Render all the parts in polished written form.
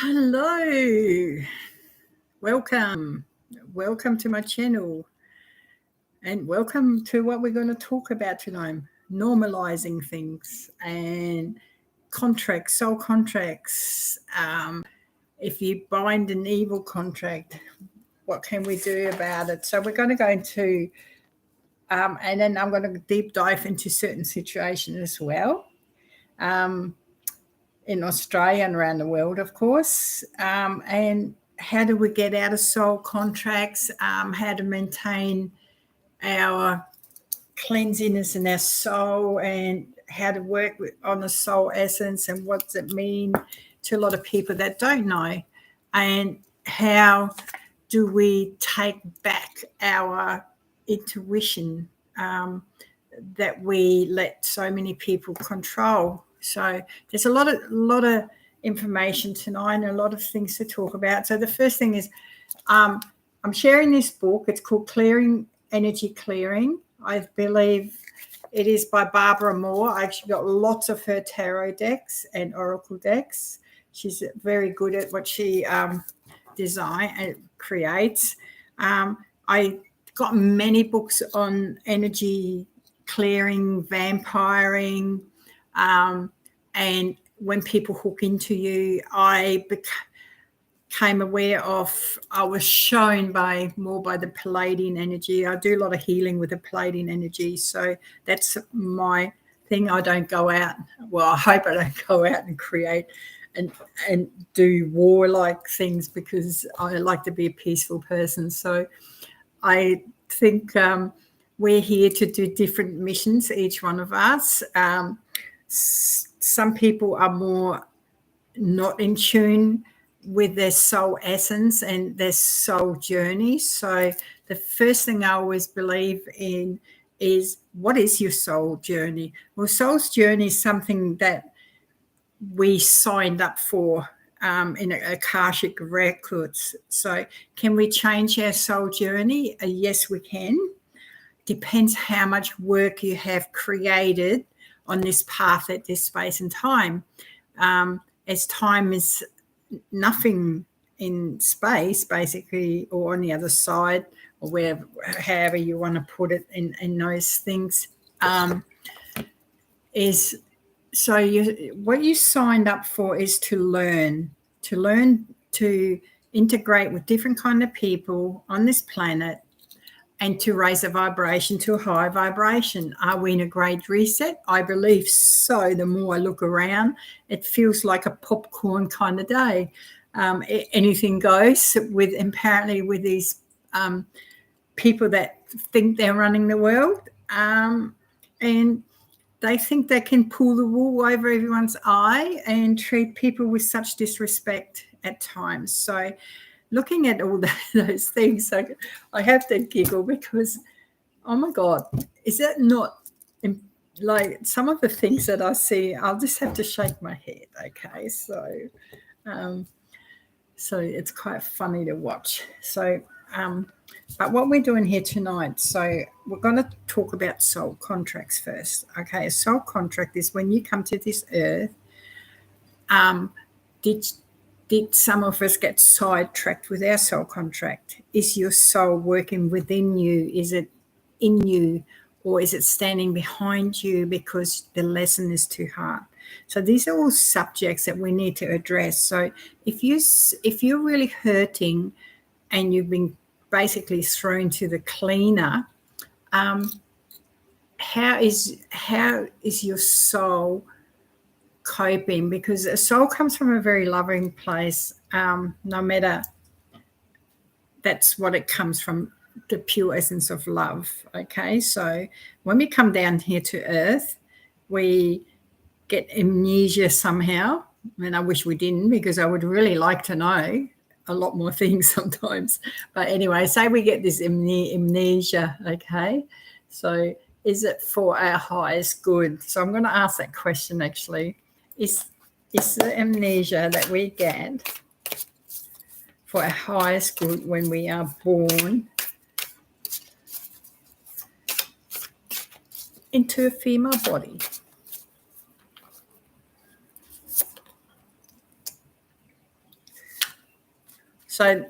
Hello, welcome to my channel, and welcome to what we're going to talk about tonight: normalizing things and contracts, soul contracts. If you bind an evil contract, what can we do about it? So we're going to go into, and then I'm going to deep dive into certain situations as well. In Australia and around the world, of course, and how do we get out of soul contracts, how to maintain our cleansiness in our soul, and how to work on the soul essence, and what does it mean to a lot of people that don't know, and how do we take back our intuition that we let so many people control. So there's a lot of information tonight and a lot of things to talk about. So the first thing is I'm sharing this book. It's called Energy Clearing. I believe it is by Barbara Moore. I actually got lots of her tarot decks and oracle decks. She's very good at what she designs and creates. I got many books on energy clearing, vampiring, and when people hook into you, I became aware of, I was shown more by the Pleiadean energy. I do a lot of healing with the Pleiadean energy, so that's my thing. I don't go out, well, I hope I don't go out and create and do warlike things, because I like to be a peaceful person. So I think we're here to do different missions, each one of us. Some people are more not in tune with their soul essence and their soul journey. So the first thing I always believe in is, what is your soul journey? Well, soul's journey is something that we signed up for in Akashic records. So can we change our soul journey? Yes, we can. Depends how much work you have created on this path at this space and time. As time is nothing in space, basically, or on the other side, or wherever, however you want to put it in those things, is, so what you signed up for is to learn to integrate with different kind of people on this planet, and to raise a vibration to a higher vibration. Are we in a great reset? I believe so. The more I look around, it feels like a popcorn kind of day. Anything goes with, apparently, with these people that think they're running the world, and they think they can pull the wool over everyone's eye and treat people with such disrespect at times. So looking at all those things, I have to giggle, because, oh my God, is that not like some of the things that I see? I'll just have to shake my head. Okay, so it's quite funny to watch. So, but what we're doing here tonight, so we're going to talk about soul contracts first. Okay, a soul contract is when you come to this earth. Did some of us get sidetracked with our soul contract? Is your soul working within you? Is it in you, or is it standing behind you because the lesson is too hard? So these are all subjects that we need to address. So if you're really hurting and you've been basically thrown to the cleaner, how is your soul coping? Because a soul comes from a very loving place, no matter, that's what it comes from, the pure essence of love. Okay, so when we come down here to earth, we get amnesia somehow, and I wish we didn't, because I would really like to know a lot more things sometimes. But anyway, say we get this amnesia. Okay, so is it for our highest good? So I'm going to ask that question, actually. Is the amnesia that we get for our highest good when we are born into a female body? So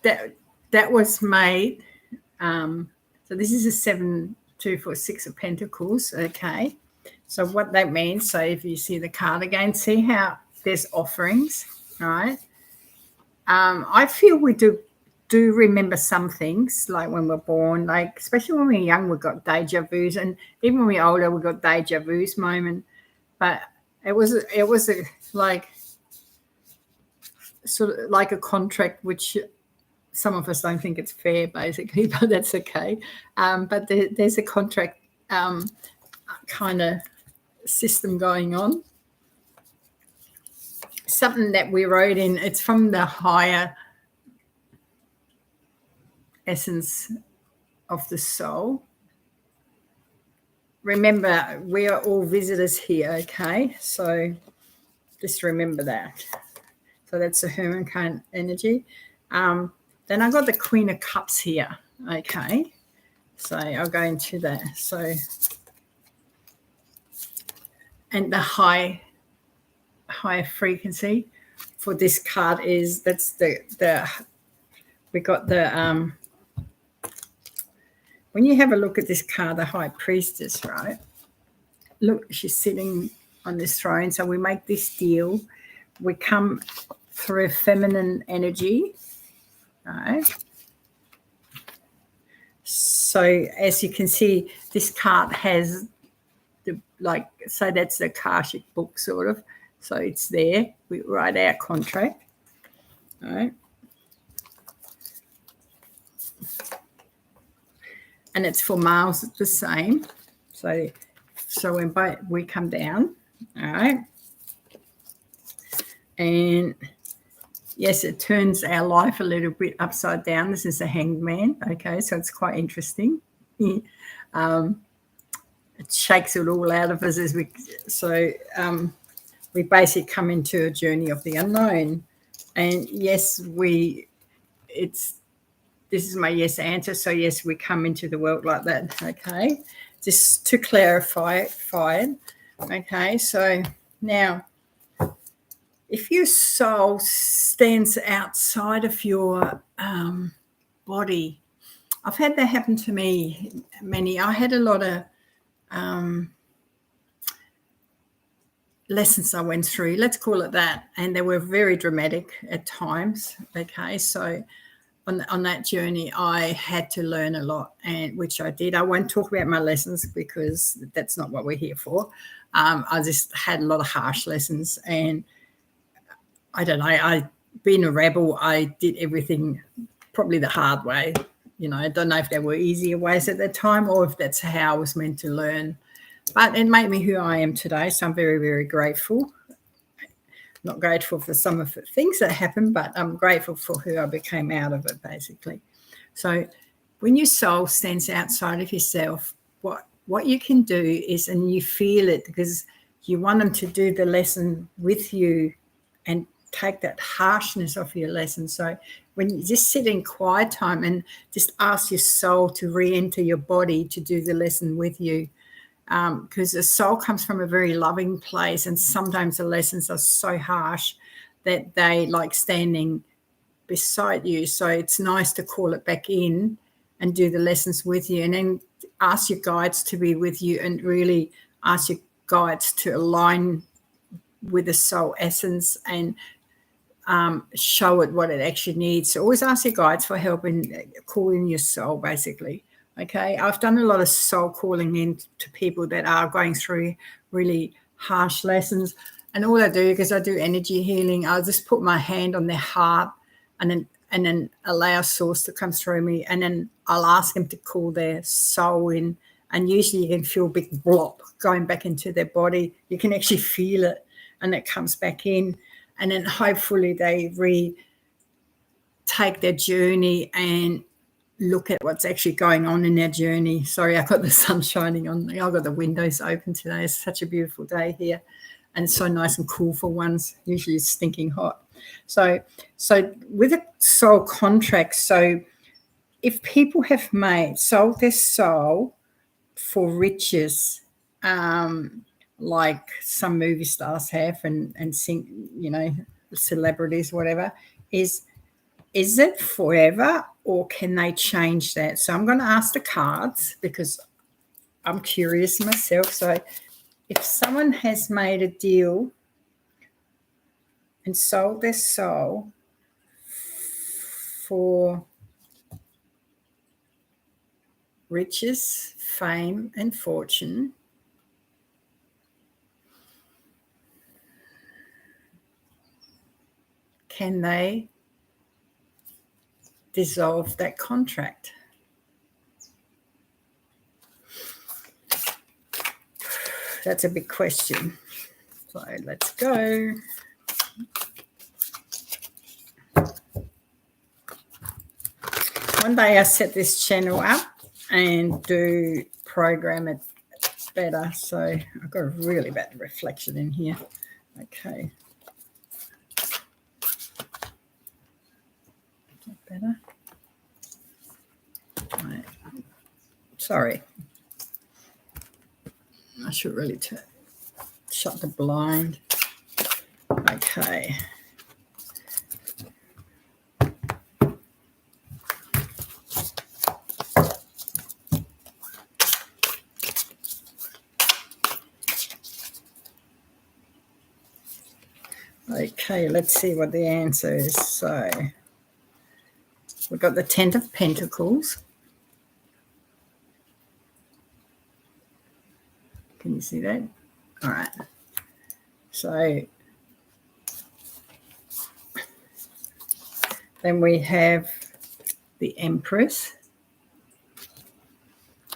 that was made. So this is a 7, 2, 4, 6 of Pentacles. Okay. So what that means, so if you see the card again, see how there's offerings, right? I feel we do remember some things, like when we're born, like especially when we're young, we've got deja vus, and even when we're older, we've got deja vus moment. But it was a like sort of like a contract, which some of us don't think it's fair, basically, but that's okay. But there's a contract kind of system going on. Something that we wrote in, it's from the higher essence of the soul. Remember, we are all visitors here, okay? So just remember that. So that's the Hermit energy. Then I got the Queen of Cups here, okay? So I'll go into that. So, and the high frequency for this card is, that's we got the when you have a look at this card, the High Priestess, right? Look, she's sitting on this throne. So we make this deal. We come through feminine energy, right? So as you can see, this card has the, like, so that's the Akashic book sort of. So it's there. We write our contract, all right? And it's for males, it's the same. So when we come down, all right? And yes, it turns our life a little bit upside down. This is the Hanged Man, okay? So it's quite interesting. It shakes it all out of us as we basically come into a journey of the unknown. And yes, this is my yes answer. So yes, we come into the world like that, okay? Just to clarify it, okay? So now, if your soul stands outside of your body, I've had that happen to me. I had a lot of lessons I went through, let's call it that, and they were very dramatic at times, okay? So on that journey, I had to learn a lot, and which I did. I won't talk about my lessons because that's not what we're here for. I just had a lot of harsh lessons, and I don't know, being a rebel, I did everything probably the hard way. You know, I don't know if there were easier ways at that time or if that's how I was meant to learn. But it made me who I am today, so I'm very, very grateful. Not grateful for some of the things that happened, but I'm grateful for who I became out of it, basically. So when your soul stands outside of yourself, what you can do is, and you feel it because you want them to do the lesson with you and take that harshness off your lesson. So when you just sit in quiet time and just ask your soul to re-enter your body to do the lesson with you, because the soul comes from a very loving place, and sometimes the lessons are so harsh that they like standing beside you. So it's nice to call it back in and do the lessons with you, and then ask your guides to be with you and really ask your guides to align with the soul essence and show it what it actually needs. So always ask your guides for help in calling your soul, basically. Okay, I've done a lot of soul calling in to people that are going through really harsh lessons. And all I do, because I do energy healing, I'll just put my hand on their heart and then allow source to come through me. And then I'll ask them to call their soul in. And usually you can feel a big blob going back into their body. You can actually feel it, and it comes back in. And then hopefully they take their journey and look at what's actually going on in their journey. Sorry, I've got the sun shining on me. I've got the windows open today. It's such a beautiful day here, and it's so nice and cool for once. Usually it's stinking hot. So with a soul contract, so if people have sold their soul for riches, like some movie stars have and sing, you know, celebrities, whatever, is is it forever or can they change that? So I'm going to ask the cards because I'm curious myself. So if someone has made a deal and sold their soul for riches, fame, and fortune, can they dissolve that contract? That's a big question. So let's go. One day I set this channel up and do program it better. So I've got a really bad reflection in here. Okay. Better. Right. Sorry. I should really shut the blind. Okay. Okay, let's see what the answer is. So we've got the 10 of Pentacles. Can you see that? All right. So then we have the Empress.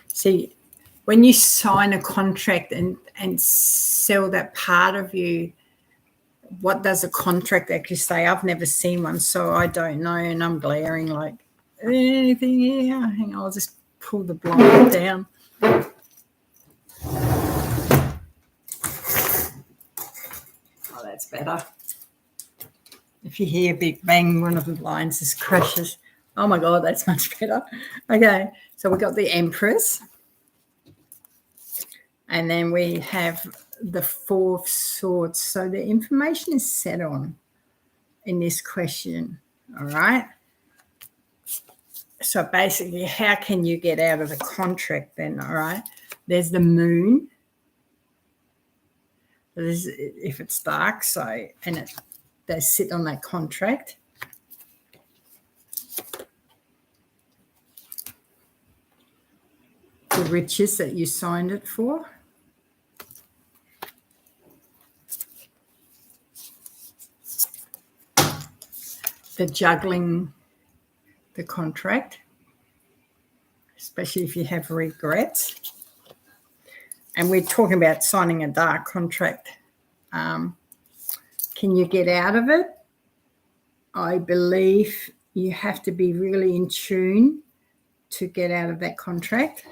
See, when you sign a contract and sell that part of you, what does a contract actually say? I've never seen one, so I don't know, and I'm glaring like, anything here? Hang on, I'll just pull the blind down. Oh, that's better. If you hear a big bang, one of the blinds just crashes. Oh, my God, that's much better. Okay, so we've got the Empress. And then we have the 4 of Swords. So the information is set on in this question, all right? So basically, how can you get out of the contract then, all right? There's the Moon. If it's dark, so, and they sit on that contract. The riches that you signed it for. The juggling the contract, especially if you have regrets. And we're talking about signing a dark contract. Can you get out of it? I believe you have to be really in tune to get out of that contract.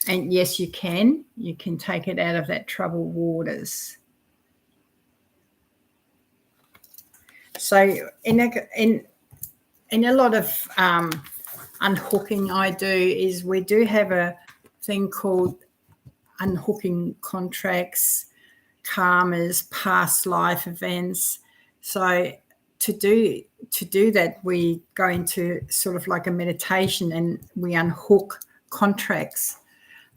And yes, you can. You can take it out of that troubled waters. So in a lot of unhooking I do is we do have a thing called unhooking contracts, karmas, past life events. So to do that, we go into sort of like a meditation and we unhook contracts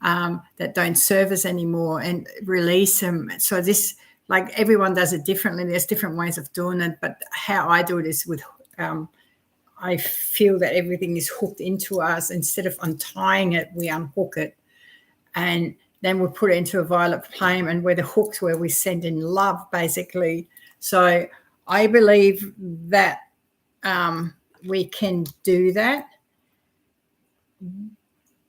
that don't serve us anymore and release them. So this, like, everyone does it differently. There's different ways of doing it, but how I do it is with I feel that everything is hooked into us. Instead of untying it, we unhook it. And then we put it into a violet flame, and where the hooks where we send in love, basically. So I believe that we can do that.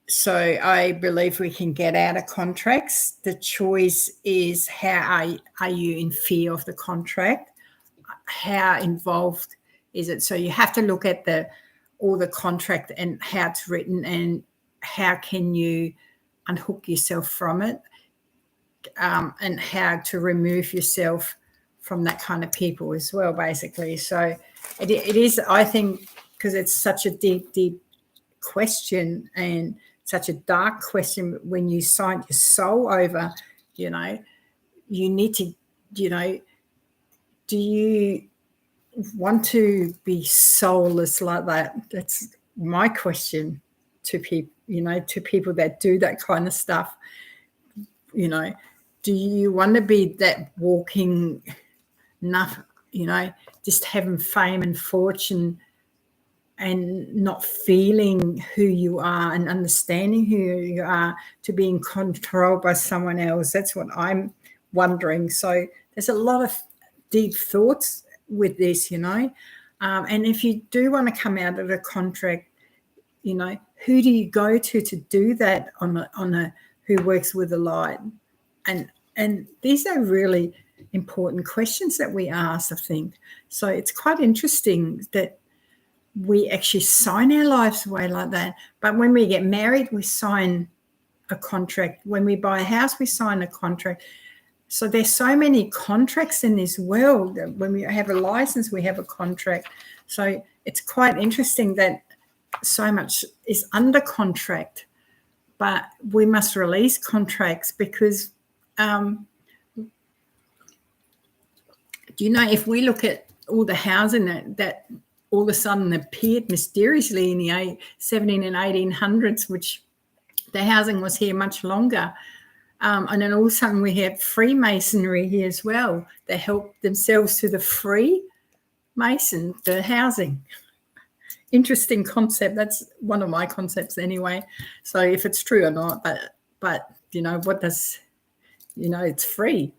So I believe we can get out of contracts. The choice is how are you in fear of the contract? How involved is it? So you have to look at all the contract and how it's written and how can you unhook yourself from it, and how to remove yourself from that kind of people as well, basically. So it is, I think, because it's such a deep question and such a dark question. When you sign your soul over, you need to, do you want to be soulless like that? That's my question to people, to people that do that kind of stuff. Do you want to be that walking enough, just having fame and fortune and not feeling who you are and understanding who you are, to being controlled by someone else? That's what I'm wondering. So there's a lot of deep thoughts with this, and if you do want to come out of a contract, who do you go to do that on a who works with the light? And these are really important questions that we ask, I think. So it's quite interesting that we actually sign our lives away like that. But when we get married, we sign a contract. When we buy a house, we sign a contract. So there's so many contracts in this world. When we have a license, we have a contract. So it's quite interesting that so much is under contract. But we must release contracts because, if we look at all the housing that all of a sudden appeared mysteriously in the 17 and 1800s, which the housing was here much longer. And then all of a sudden we have Freemasonry here as well. They help themselves to the Freemason, the housing. Interesting concept. That's one of my concepts anyway. So if it's true or not, but what does, it's free.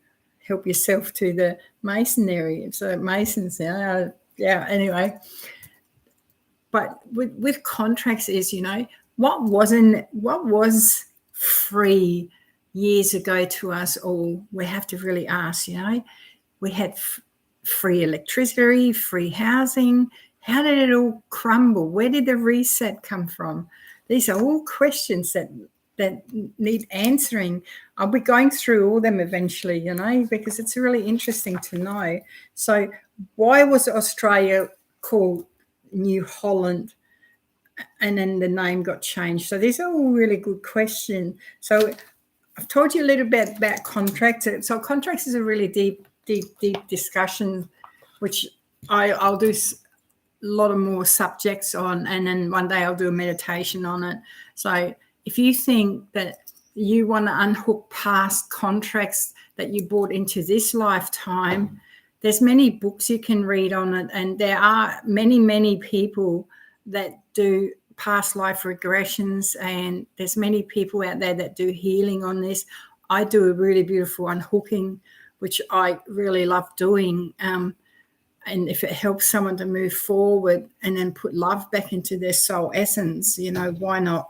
Help yourself to the Masonry. So Masons, anyway. But with contracts is, what was free years ago to us all? We have to really ask, we had free electricity, free housing. How did it all crumble? Where did the reset come from? These are all questions that need answering. I'll be going through all them eventually, because it's really interesting to know. So why was Australia called New Holland and then the name got changed? So these are all really good questions. So I've told you a little bit about contracts. So contracts is a really deep discussion, which I'll do a lot of more subjects on, and then one day I'll do a meditation on it. So if you think that you want to unhook past contracts that you brought into this lifetime, there's many books you can read on it, and there are many people that do past life regressions, and there's many people out there that do healing on this. I do a really beautiful unhooking, which I really love doing. And if it helps someone to move forward and then put love back into their soul essence, why not?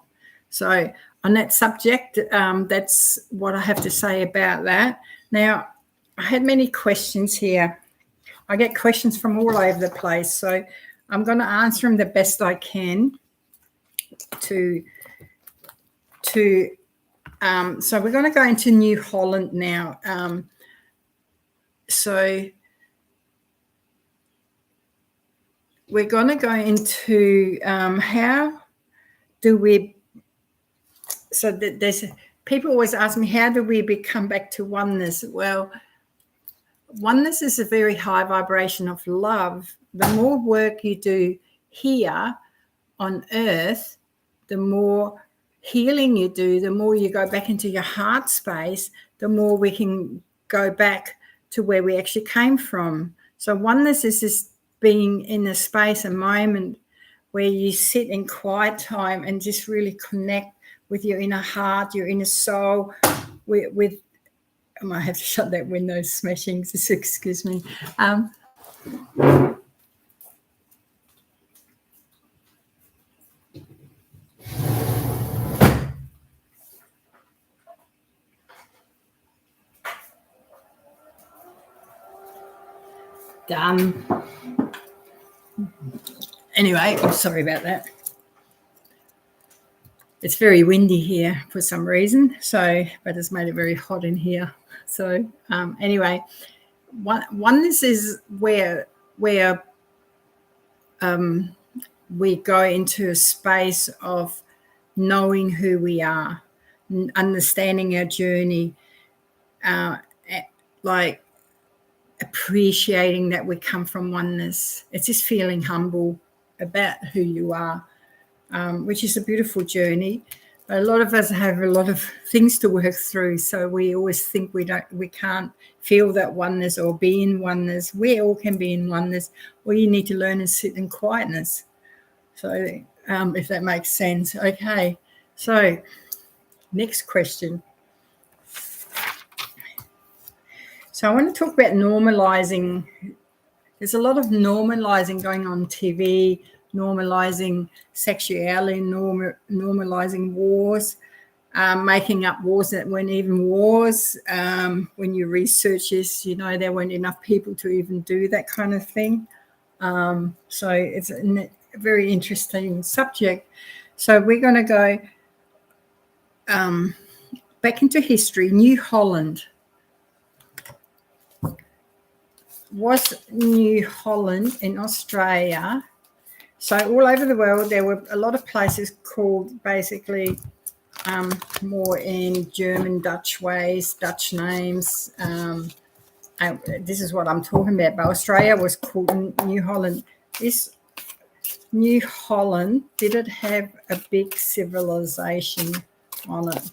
So on that subject, that's what I have to say about that. Now, I had many questions here. I get questions from all over the place, so I'm going to answer them the best I can. So we're going to go into New Holland now. So we're going to go into how do we. So there's people always ask me, how do we come back to oneness? Well, oneness is a very high vibration of love. The more work you do here on earth, the more healing you do, the more you go back into your heart space, the more we can go back to where we actually came from. So oneness is just being in a space, a moment where you sit in quiet time and just really connect with your inner heart, your inner soul, with I might have to shut that window, smashing, just excuse me. Done. Anyway, I'm sorry about that. It's very windy here for some reason, but it's made it very hot in here. So anyway, oneness is where we go into a space of knowing who we are, understanding our journey, like appreciating that we come from oneness. It's just feeling humble about who you are, which is a beautiful journey. But a lot of us have a lot of things to work through, so we always think we can't feel that oneness or be in oneness. We all can be in oneness. All you need to learn is sit in quietness. So if that makes sense. Okay, so next question. So I want to talk about normalizing. There's a lot of normalizing going on TV, normalizing sexuality, normalizing wars, making up wars that weren't even wars. When you research this, you know there weren't enough people to even do that kind of thing. So it's a very interesting subject. So we're going to go back into history. New Holland. Was New Holland in Australia? So all over the world, there were a lot of places called basically more in German, Dutch ways, Dutch names. This is what I'm talking about. But Australia was called New Holland. This New Holland, did it have a big civilization on it?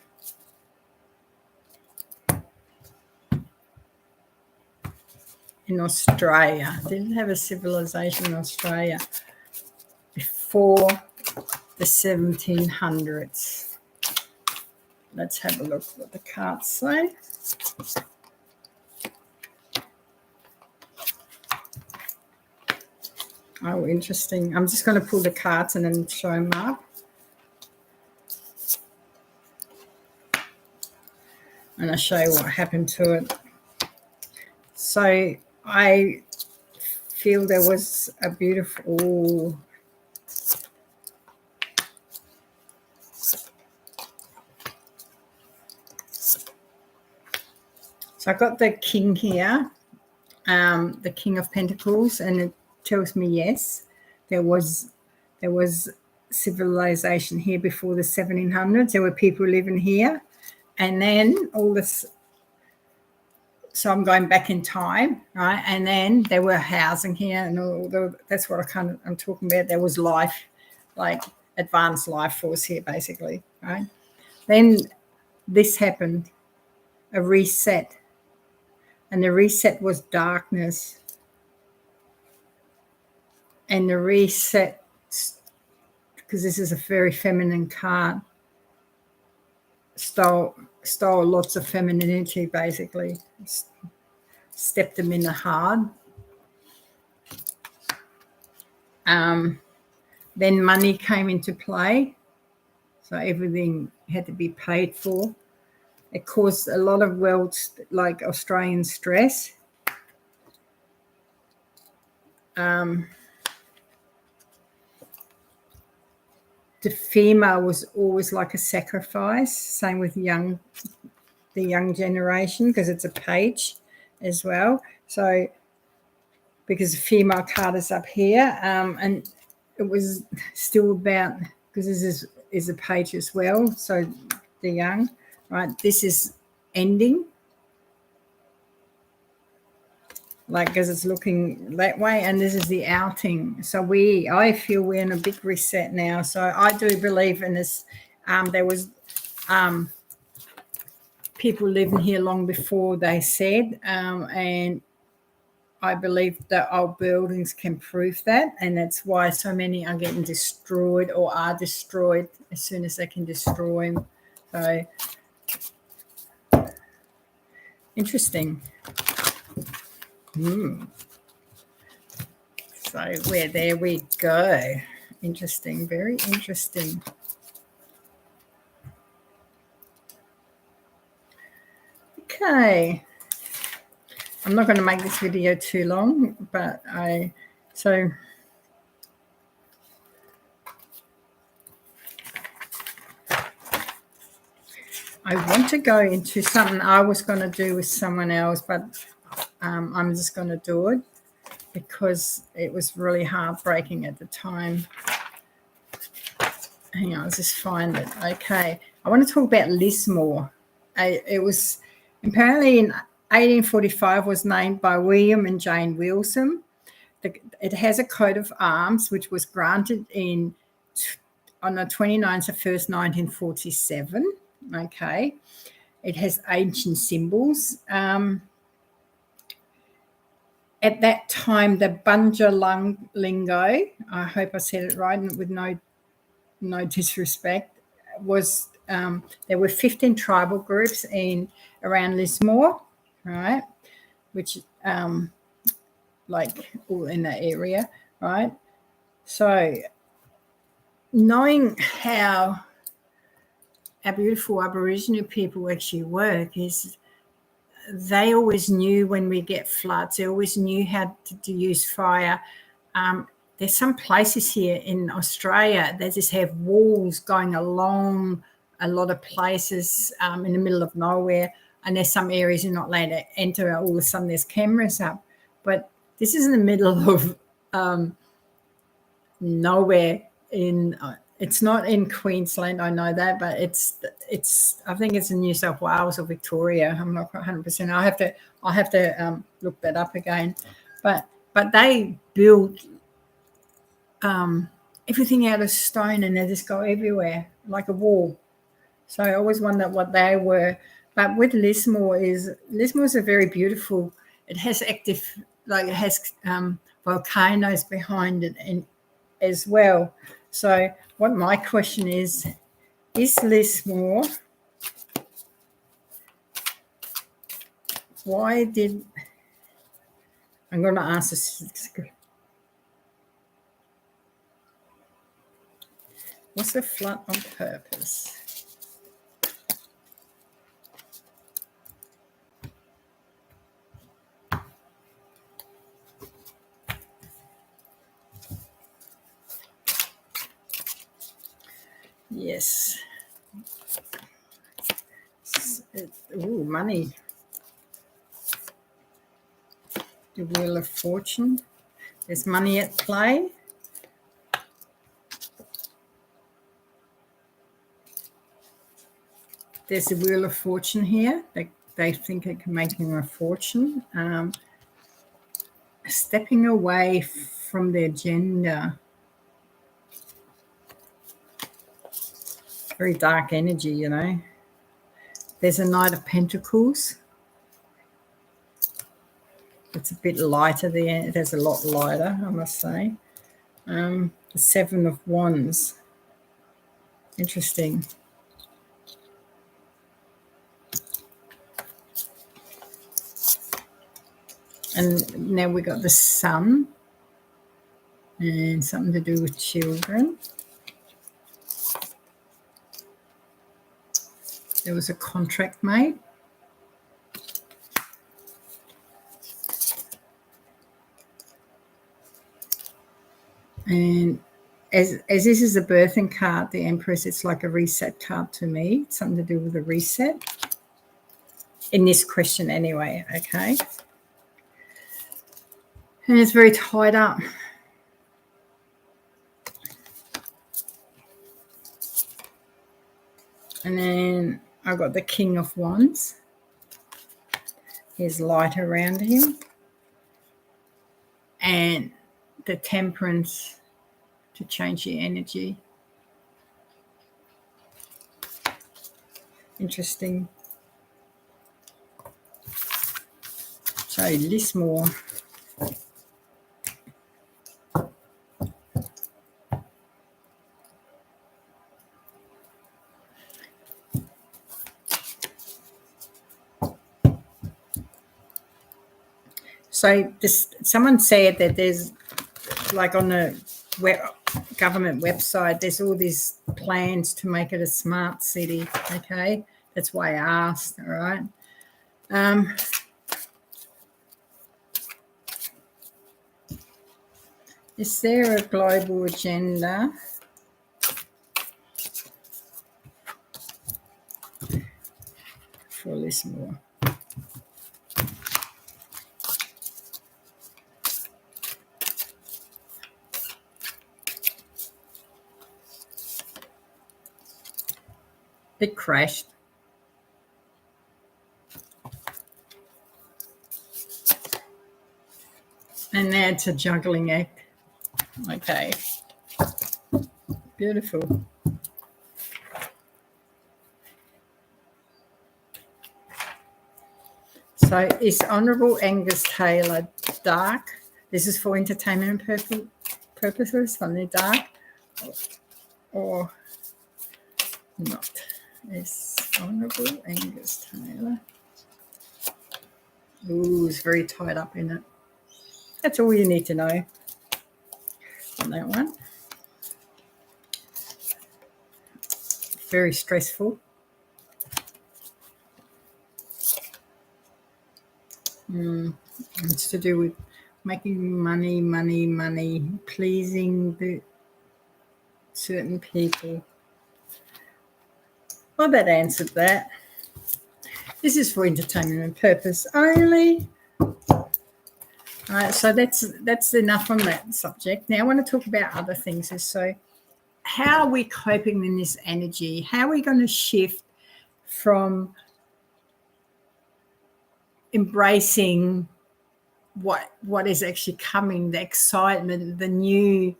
In Australia, didn't have a civilization in Australia before the 1700s. Let's have a look what the cards say. Oh, interesting. I'm just going to pull the cards and then show them up. And I'll show you what happened to it. So I feel there was a beautiful, so I got the king here, the King of Pentacles, and it tells me yes, there was civilization here before the 1700s. There were people living here, and then all this. So I'm going back in time, right? And then there were housing here, and that's what I'm talking about. There was life, like advanced life force here, basically, right? Then this happened, a reset, and the reset was darkness, and the reset, because this is a very feminine card, stole lots of femininity, basically. Stepped them in the hard. Then money came into play, so everything had to be paid for. It caused a lot of world, like Australian stress. The female was always like a sacrifice. Same with the young generation, because it's a page as well. So because the female card is up here, and it was still about, because this is a page as well. So the young, right? This is ending, like, because it's looking that way, and this is the outing. So I feel we're in a big reset now. So I do believe in this. There was people living here long before they said, and I believe that old buildings can prove that, and that's why so many are getting destroyed or are destroyed as soon as they can destroy them. So interesting. So there we go. Interesting, very interesting. Okay. I'm not going to make this video too long, but I want to go into something I was going to do with someone else, but I'm just going to do it because it was really heartbreaking at the time. Hang on, I'll just find it. Okay. I want to talk about Lismore. It was apparently in 1845 was named by William and Jane Wilson. It has a coat of arms which was granted on the 29th of 1st, 1947. Okay. It has ancient symbols. At that time, the Bunjalingo, I hope I said it right and with no disrespect, was there were 15 tribal groups around Lismore, right, which like all in that area, right? So knowing how our beautiful Aboriginal people actually work is they always knew when we get floods, they always knew how to use fire. There's some places here in Australia that just have walls going along a lot of places in the middle of nowhere, and there's some areas you're not allowed to enter. All of a sudden there's cameras up. But this is in the middle of nowhere it's not in Queensland, I know that, but it's I think it's in New South Wales or Victoria. I'm not 100%. I'll have to look that up again. But they build everything out of stone and they just go everywhere like a wall. So I always wonder what they were. But with Lismore is a very beautiful. It has active, like it has volcanoes behind it and as well. So what my question is Lismore, I'm going to ask this, was the flood on purpose? Yes. Ooh, money. The Wheel of Fortune. There's money at play. There's the Wheel of Fortune here. They think it can make them a fortune. Stepping away from the agenda. Very dark energy, you know. There's a Knight of Pentacles. It's a bit lighter there. There's a lot lighter, I must say. The Seven of Wands. Interesting. And now we got the Sun. And something to do with children. There was a contract made. And as this is a birthing card, the Empress, it's like a reset card to me. It's something to do with a reset. In this question anyway, okay? And it's very tied up. And then I've got the King of Wands. There's light around him. And the Temperance to change the energy. Interesting. So Lismore. So someone said that there's, like on the government website, there's all these plans to make it a smart city, okay? That's why I asked, all right? Is there a global agenda for Lismore? It crashed. And now it's a juggling act. Okay. Beautiful. So is Honourable Angus Taylor dark? This is for entertainment purposes, from the dark, or not? Is Honourable Angus Taylor? Ooh, it's very tied up in it. That's all you need to know on that one. Very stressful. It's to do with making money, pleasing the certain people. Well, that answered that. This is for entertainment purpose only. All right, so that's enough on that subject. Now I want to talk about other things. So how are we coping in this energy? How are we going to shift from embracing what is actually coming, the excitement, the new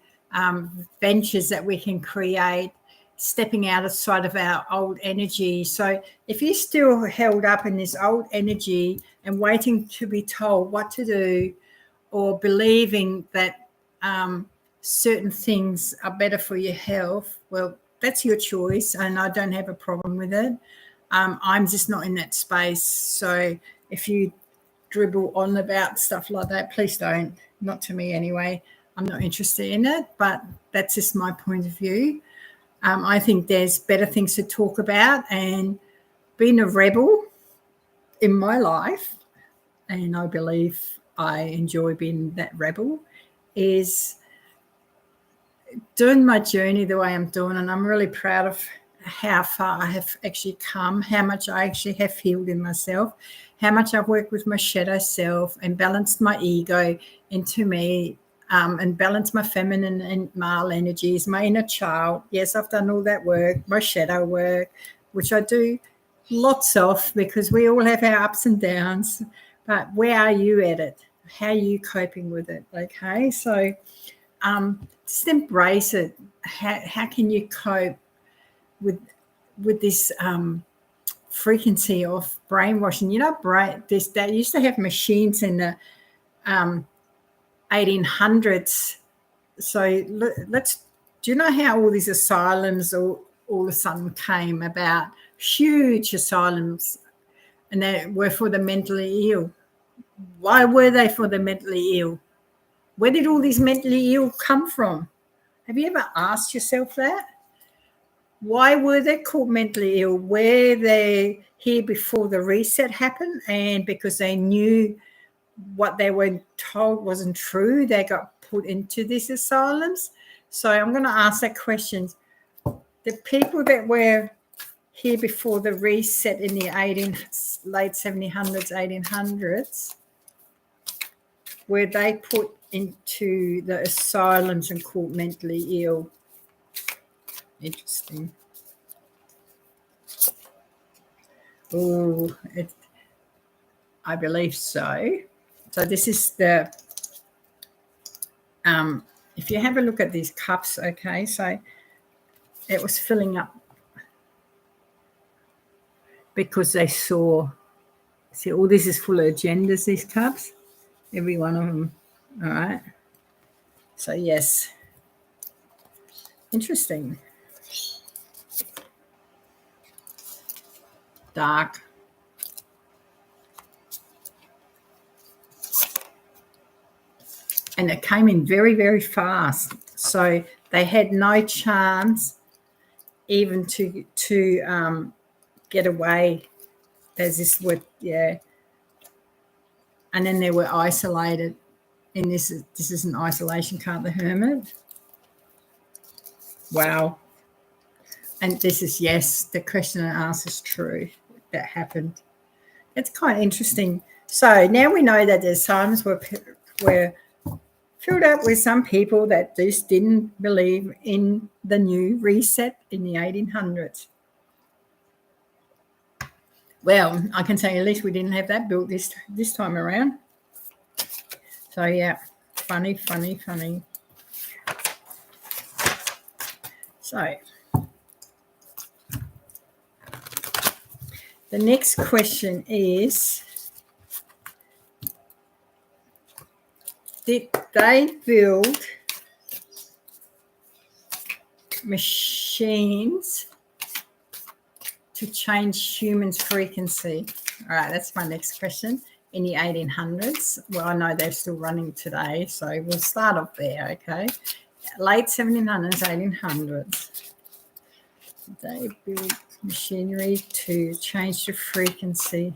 ventures that we can create, stepping outside of our old energy? So if you're still held up in this old energy and waiting to be told what to do, or believing that certain things are better for your health, well, that's your choice, and I don't have a problem with it. I'm just not in that space. So if you dribble on about stuff like that, please don't. Not to me anyway. I'm not interested in it, but that's just my point of view. I think there's better things to talk about, and being a rebel in my life, and I believe I enjoy being that rebel, is doing my journey the way I'm doing, and I'm really proud of how far I have actually come, how much I actually have healed in myself, how much I've worked with my shadow self and balanced my ego into me, and balanced my feminine and male energies, my inner child. Yes, I've done all that work, my shadow work, which I do lots of, because we all have our ups and downs. But where are you at it? How are you coping with it? Okay, so just embrace it. How can you cope with this frequency of brainwashing? You know, they used to have machines in the 1800s. So let's. Do you know how all these asylums all of a sudden came about? Huge asylums, and they were for the mentally ill. Why were they for the mentally ill? Where did all these mentally ill come from? Have you ever asked yourself that? Why were they called mentally ill? Were they here before the reset happened, and because they knew what they were told wasn't true, they got put into these asylums? So I'm going to ask that question. The people that were here before the reset in the late 1700s, 1800s, were they put into the asylums and called mentally ill? Interesting. Oh, I believe so. So this is the, if you have a look at these cups, okay, so it was filling up because they saw, see, all this is full of agendas, these cups, every one of them, all right? So yes, interesting. Dark. And it came in very, very fast. So they had no chance even to get away. There's this word, yeah. And then they were isolated. And this is an isolation card, the Hermit. Wow. And this is, yes, the question I asked is true. That happened. It's kind of interesting. So now we know that the asylums were filled up with some people that just didn't believe in the new reset in the 1800s. Well, I can say at least we didn't have that built this time around. So, yeah, funny. So the next question is, did they build machines to change humans' frequency? All right, that's my next question. In the 1800s. Well, I know they're still running today, so we'll start off there, okay? Late 1700s, 1800s. They built machinery to change the frequency.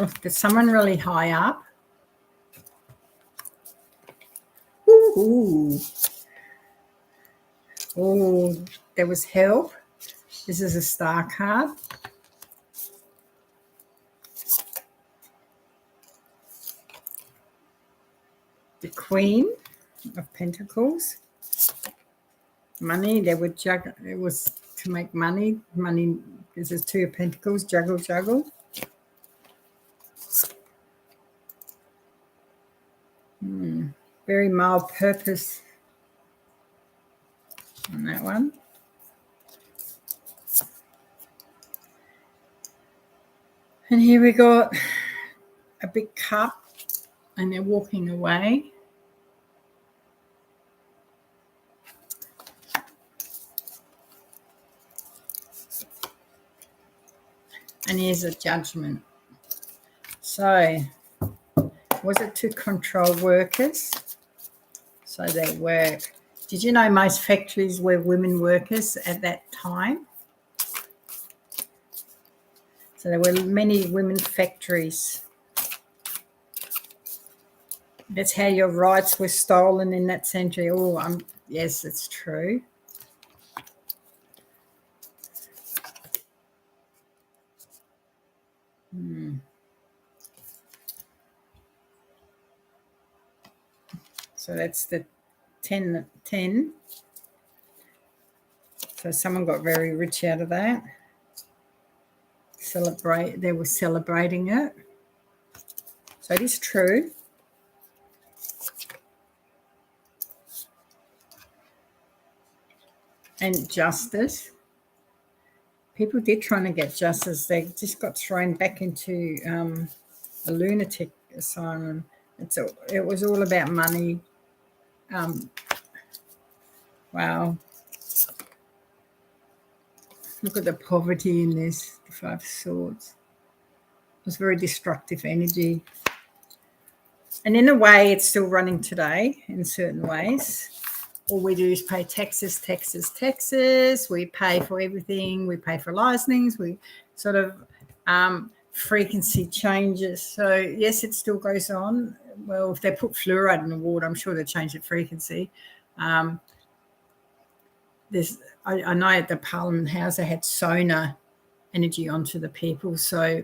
Oh, there's someone really high up. Ooh. Oh, there was help. This is a star card. The Queen of Pentacles. Money, they would juggle. It was to make money. Money, this is Two of Pentacles, juggle. Very mild purpose on that one. And here we got a big cup, and they're walking away. And here's a Judgment. So, was it to control workers? So they work. Did you know most factories were women workers at that time? So there were many women factories. That's how your rights were stolen in that century. Oh, yes, it's true. So that's the 10. So someone got very rich out of that. They were celebrating it. So it is true. And justice. People did try to get justice. They just got thrown back into a lunatic asylum. It was all about money. Wow. Look at the poverty in this, the Five of Swords. It was very destructive energy. And in a way, it's still running today in certain ways. All we do is pay taxes. We pay for everything. We pay for licensings. We sort of frequency changes. So, yes, it still goes on. Well, if they put fluoride in the water, I'm sure they change the frequency. I know at the Parliament House they had sonar energy onto the people. So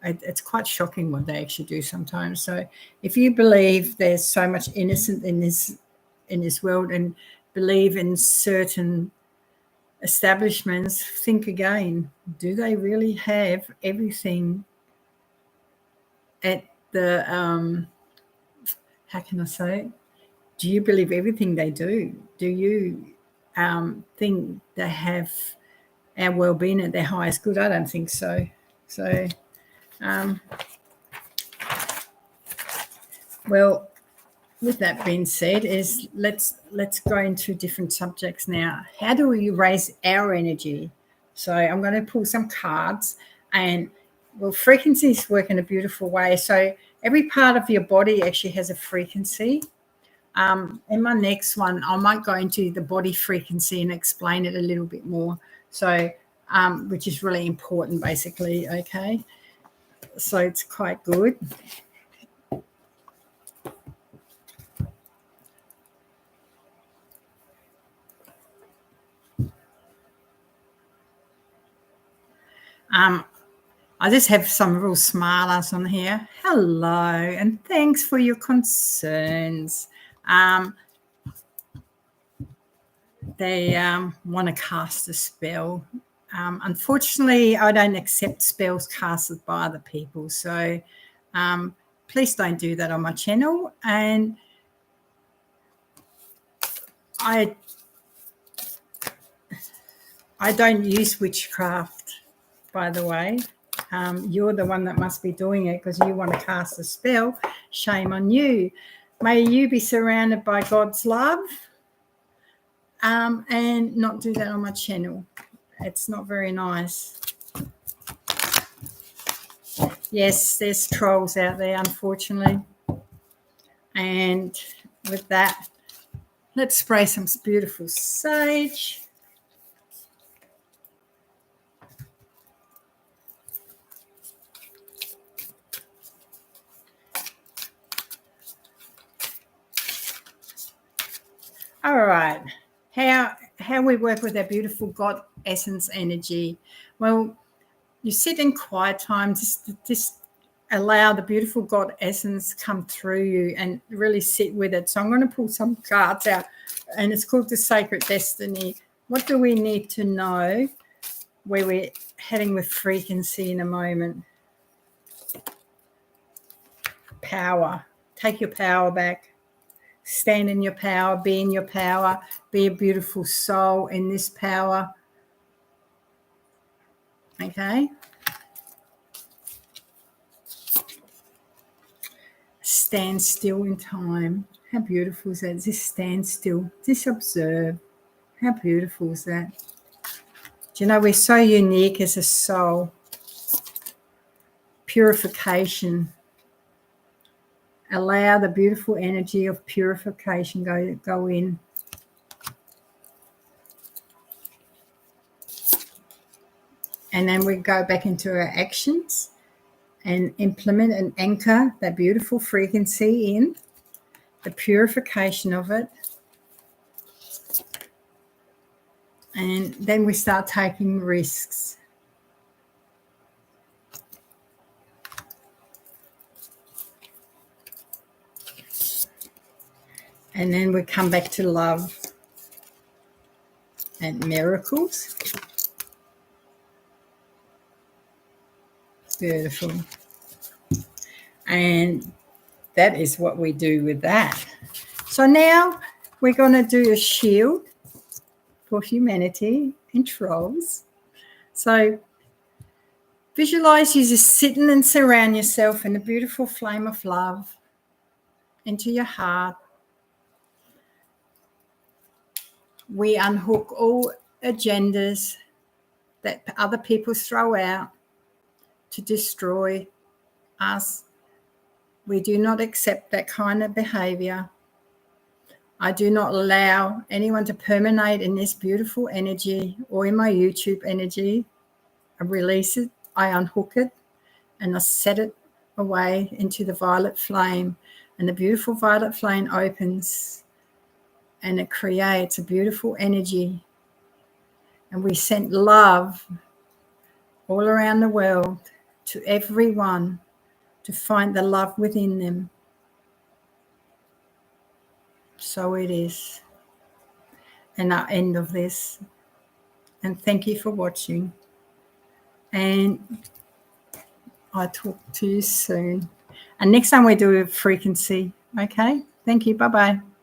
it's quite shocking what they actually do sometimes. So if you believe there's so much innocent in this world and believe in certain establishments, think again. Do they really have everything at the how can I say? Do you believe everything they do? Do you think they have our well-being at their highest good? I don't think so. So well, with that being said, let's go into different subjects now. How do we raise our energy? So I'm going to pull some cards, and well, frequencies work in a beautiful way. So every part of your body actually has a frequency. In my next one, I might go into the body frequency and explain it a little bit more. So, which is really important, basically. Okay, so it's quite good. I just have some real smart ass on here. Hello, and thanks for your concerns. They want to cast a spell. Unfortunately, I don't accept spells casted by other people. So Please don't do that on my channel. And I don't use witchcraft, by the way. You're the one that must be doing it because you want to cast a spell. Shame on you. May you be surrounded by God's love, and not do that on my channel. It's not very nice. Yes, there's trolls out there, unfortunately. And with that, let's spray some beautiful sage. All right. How we work with our beautiful God essence energy. Well, you sit in quiet time, just allow the beautiful God essence come through you and really sit with it. So I'm going to pull some cards out, and it's called the Sacred Destiny. What do we need to know where we're heading with frequency in a moment? Power. Take your power back. Stand in your power. Be in your power. Be a beautiful soul in this power. Okay? Stand still in time. How beautiful is that? Just stand still. Just observe. How beautiful is that? Do you know we're so unique as a soul? Purification. Allow the beautiful energy of purification go in. And then we go back into our actions and implement and anchor that beautiful frequency in, the purification of it. And then we start taking risks. And then we come back to love and miracles. Beautiful. And that is what we do with that. So now we're going to do a shield for humanity and trolls. So visualize you just sitting and surround yourself in a beautiful flame of love into your heart. We unhook all agendas that other people throw out to destroy us. We do not accept that kind of behavior. I do not allow anyone to permeate in this beautiful energy or in my YouTube energy. I release it, I unhook it, and I set it away into the violet flame. And the beautiful violet flame opens and it creates a beautiful energy. And we send love all around the world to everyone to find the love within them. So it is. And our end of this. And thank you for watching. And I'll talk to you soon. And next time we do a frequency. Okay? Thank you. Bye-bye.